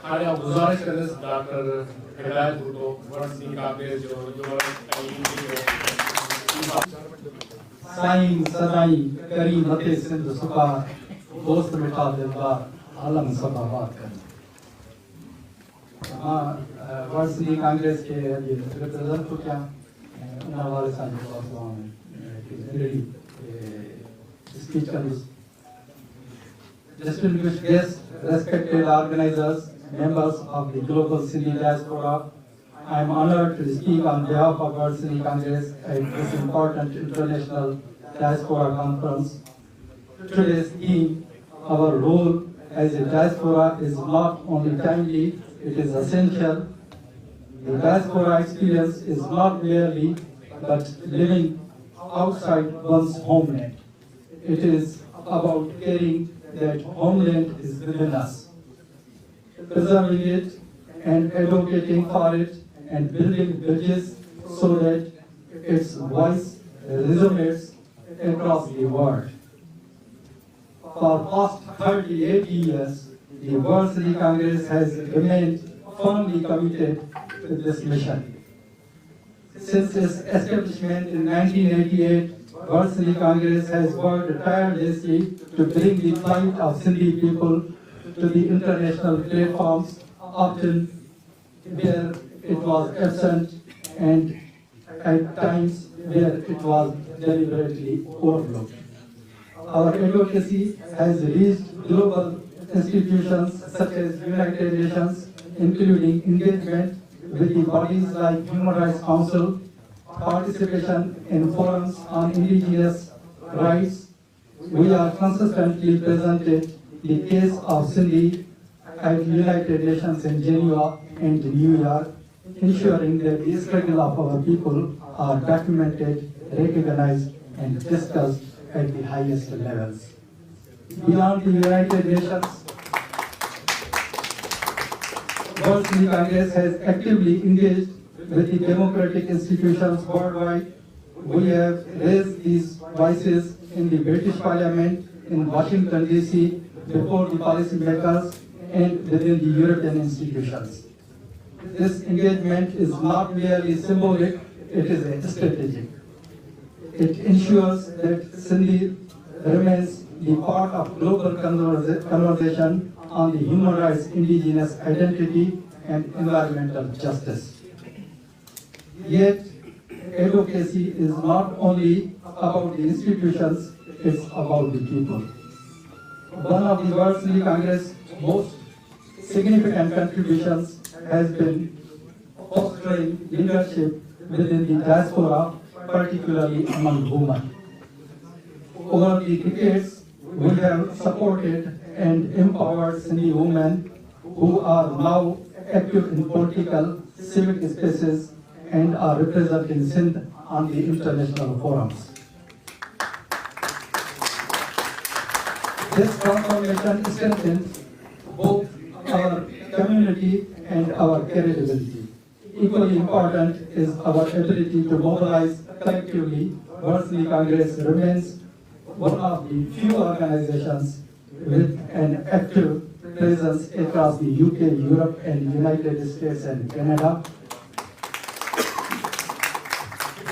हाणे आउं गुज़ारिश कंदुसि डॉक्टर हिदायत भुट्टो वर्ल्ड सिंधी कांग्रेस जो साईं सदाई करी मते सिंध सुकार दोस्त मिठा दिलदार आलम सबाबाद कर वर्ल्ड सिंधी कांग्रेस के रिप्रेजेंट को क्या उन हवाले सां जेको स्पीच कंदुसि Distinguished guests, respected organizers, members of the global Sindhi Diaspora, I am honored to speak on behalf of World Sindhi Congress at this important international diaspora conference. Today's theme, our role as a diaspora, is not only timely, it is essential. The diaspora experience is not merely but living outside one's homeland. It is about caring that homeland is within us, preserving it and advocating for it and building bridges so that its voice resonates across the world. For past 38 years, the World Sindhi Congress has remained firmly committed to this mission. Since its establishment in 1988, World Sindhi Congress has worked tirelessly to bring the plight of Sindhi people to the international platforms, often where it was absent and at times where it was deliberately overlooked. Our advocacy has reached global institutions such as United Nations, including engagement with the bodies like Human Rights Council, participation in forums on indigenous rights. We are consistently presented the case of Sindhi at United Nations in Geneva and New York, ensuring that the struggle of our people are documented, recognized, and discussed at the highest levels. Beyond the United Nations, World Sindhi Congress has actively engaged with the democratic institutions worldwide. We have raised these voices in the British Parliament, in Washington DC, before the policymakers, and within the European institutions. This engagement is not merely symbolic, it is strategic. It ensures that Sindhi remains the part of global conversation on the human rights, indigenous identity, and environmental justice. Yet, advocacy is not only about the institutions, it's about the people. One of the World Sindhi Congress' most significant contributions has been fostering leadership within the diaspora, particularly among women. Over the decades, we have supported and empowered Sindhi women who are now active in political, civic spaces and are representing Sindh on the international forums. This transformation strengthens both our community and our credibility. Equally important is our ability to mobilize collectively. World Sindhi Congress remains one of the few organizations with an active presence across the UK, Europe, and United States and Canada.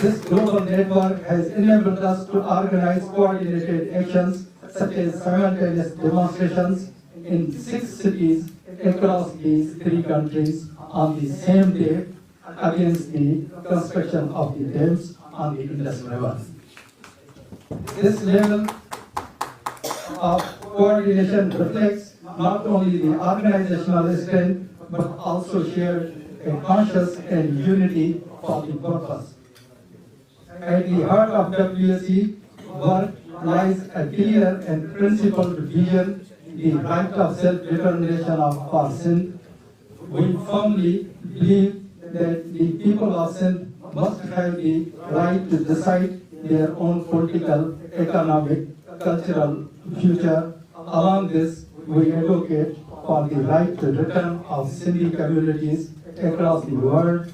This global network has enabled us to organize coordinated actions such as simultaneous demonstrations in 6 cities across these 3 countries on the same day against the construction of the dams on the Indus River. This level of coordination reflects not only the organizational strength but also shared a conscious and unity for the purpose. At the heart of WSC work lies a clear and principled vision, the right of self-determination for Sindh. We firmly believe that the people of Sindh must have the right to decide their own political, economic, cultural future. Along this, we advocate for the right to return of Sindhi communities across the world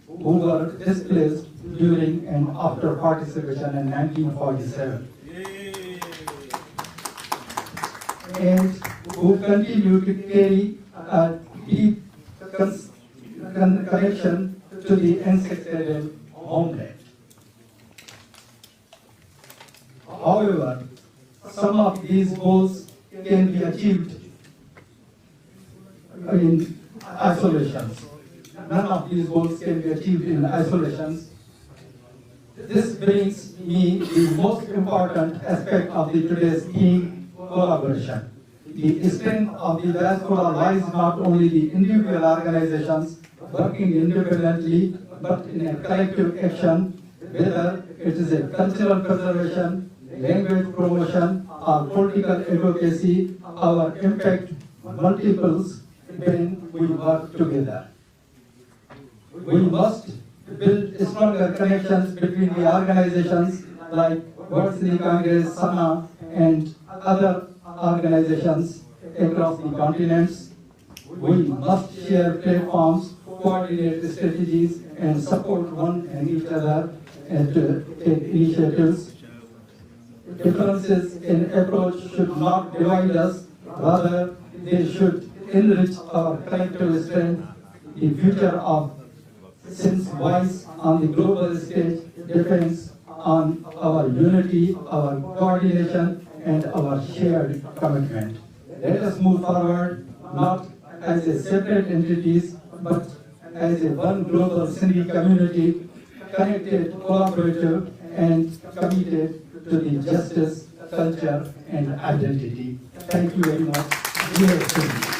who were displaced during and after partition in 1947. and who continue to carry a deep connection to the ancestral homeland. However, some of these goals can be achieved in isolation. None of these goals can be achieved in isolation. This brings me the most important aspect of the today's theme, collaboration. The strength of the diaspora lies not only the individual organizations working independently, but in a collective action, whether it is a cultural preservation, language promotion, or political advocacy. Our impact multiples when we work together. We must build stronger connections between the organizations like Sindhi Congress, SANA, and other organizations across the continents. We must share platforms, coordinate strategies, and support one and each other and to take initiatives. Differences in approach should not divide us, rather they should enrich our collective strength. The future of Sindh's voice on the global stage depends on our unity, our coordination, and our shared commitment. Let us move forward not as a separate entities, but as a one global Sindhi community, connected, collaborative, and committed to the justice, culture, and identity. Thank you very much. Dear Sindhi.